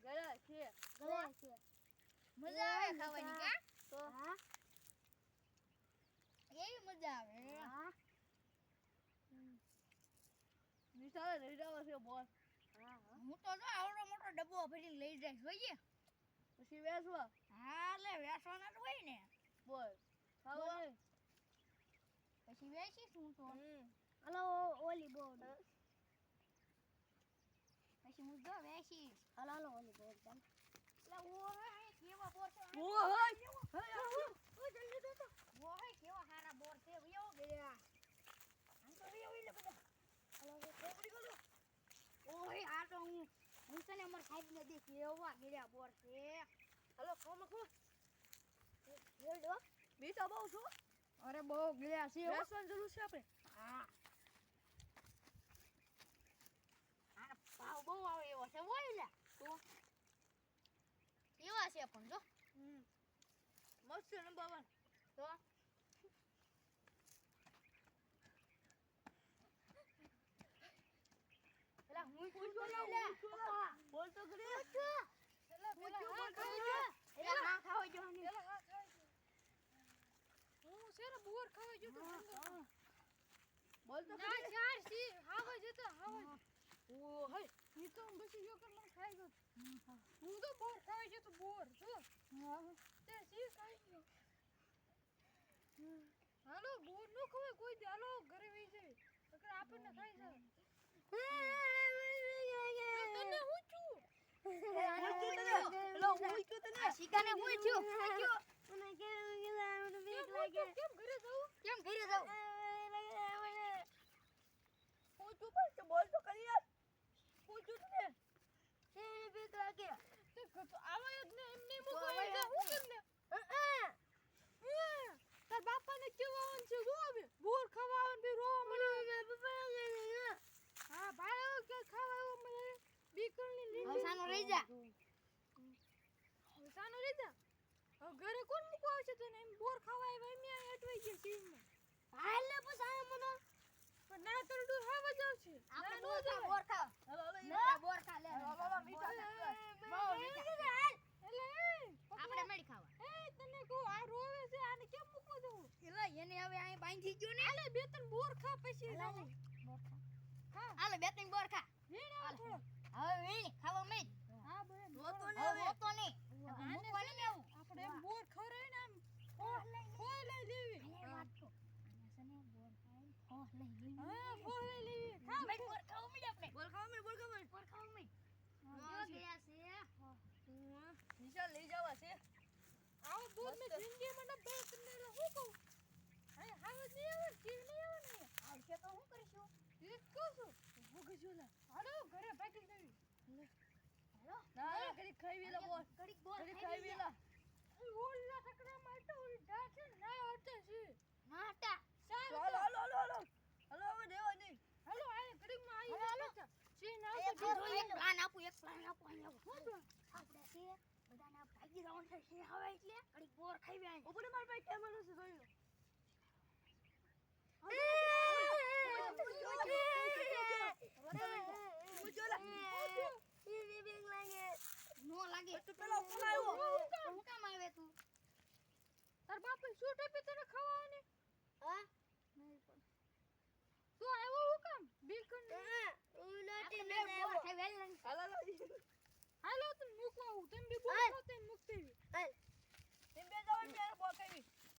ગળા છે મજા આવે ખાવાની કા તો હા એવી મજા આવે હા નિશાળે લઈ જવા છે બોલ હા હું તો જો આવડો મોટો ડબ્બો ભરીને લઈ જઈશ જોઈએ પછી વેસવા હા લે વેસવાના જ હોય ને બોલ ખાવા બોલ. નહીં પછી વેચીશ હું તો હલો ઓલી બોર્ડ પછી હું જો વેચીશ હલો ઓલી બોર્ડ ચાલ એટલે ઓહે કેવા બોર છે ઓ હોય ઓ જલ્દી દો તો ઓહે કેવા સારા બોર છે વિયો ગયા આમ તો વિયો એટલે બધા હલો કોપડી ગયો ઓહે આ તો હું તને અમાર સાહેબ ને દે કેવા ગયા બોર છે હલો ખોમાં ખો બોર્ડ બીટા બહુ છો અરે બહુ ગયા છે વેસવાની જરૂર છે આપણે હા આના ભાવ બહુ આવે એવો છે હોય લે તો કેવા છે પણ જો મસ્ત છે નંબર 1 તો એલા હું પૂછો લે બોલ તો કરી એલા પેલા હા ખાઈ જો એલા હા ખાવા જો ને પેલા હા ખાઈ હું સેરા બોર ખાવા જો તો બોલ તો ના કરી ચાર સી હાવા જતો હાવા ઓ હઈ ઈ તો બસી જો કર મને ખાઈ ગયો હું તો બોર ખાવા જો તો બોર જો તે સી ખાઈ ગયો હાલો બોર નો ખવાય કોઈ દે હાલો ઘરે વઈ જાય અગર આપણને ખાઈ જાય તને હું છું લો હું ઈચ્છું તને આ શિકાને હું છું મને કેવું બીક લાગે કેમ ઘરે જાઉં હું તું બસ બોલ તો કરી યાર હું તું તને મને બીક લાગે તે તો આવા જ ને એમને મૂકવા જા હું કેમ ને તાર બાપાને કેવું આવન છે જો હવે બોર ખાવા આવન બે રોવા મને હા ભાઈ કે ખાવા આવો મને બીકણની લીલી સાનો રહી જા સાનો રહી જા ઘરે કોણ મૂકવા આવશે તને એમ બોર ખાવા આવ્યા એમ અહીંયા અટવાઈ ગયા સીનમાં હાલ ને પછી આ મને પણ ના તરડું હાવા જાવ છે આપણે ના, બોર નો ખા જવાય. બોર ખા હલો હલો ના બોર ખા લે બાબા મીઠા છે બહુ મીઠા. એટલે આપણે મળી ખાવા એ તને કહું આ રોવે છે આને કેમ મૂકવા દઉં એલા એને હવે અહીં બાંધી ગયો ને આલે બે ત્રણ બોર ખા પછી જાવું. ખા હાલે બે ત્રણ બોર ખા વીણ આવ થોડો હવે વીણી ખાવા મેં હા બેન રોતો ને હવે હવે હોતો નહીં આને મૂકવાની ને આવું આપણે એમ બોર ખવરાય ને આમ ફોય લઈ લેવી હા ફોય લઈ લેવી ખા બોર ખાવા મેં આપણે બોલ ખાવા મે બોલ ખાવા બોર ખાવા મેં હા, ગયા છે નિશાળ લઈ જવા છે આવો દૂધ ને જિંદગીમાં ન બે તમને એટલે હું કહું હા હાવ જ નહીં આવે ચીજ નહીં આવે ને આવશે તો શું કરીશું એ કહું છું ભૂખ જોલા હાલો ઘરે ભાગી જવી હાલો ના ઘડી ખાઈ વેલા બોલ ઘડીક બોર ઘડી ખાઈ વેલા ઓલા ટકરા માટે ઓલી ડાટ છે ને ના હટે છે નાટા હાલો હાલો હાલો હાલો હાલો હવે દેવા નહીં હાલો આ ઘડીમાં આવી હાલો, જતા છે ના એક પ્લાન આપું એક પ્લાન આપું આપણે છે બધાના ભાગી જવાનું છે હવે એટલે ઘડીક બોર ખાઈ આવી ઉપર માર પાસે કેમેરો છે જોઈ લો નો લાગે તો પેલા ફોન આવ્યો હું કામ આવે તું તાર બાપે શું ટેપી તને ખાવાની હા તું આવ્યો હું કામ બિલકુલ આપણે બે બોર ખાઈ વેલ હાલો હાલો હાલો તું મૂકવા આવું તમે બી બોલ હાલ. ખાતે મૂકતી હાલ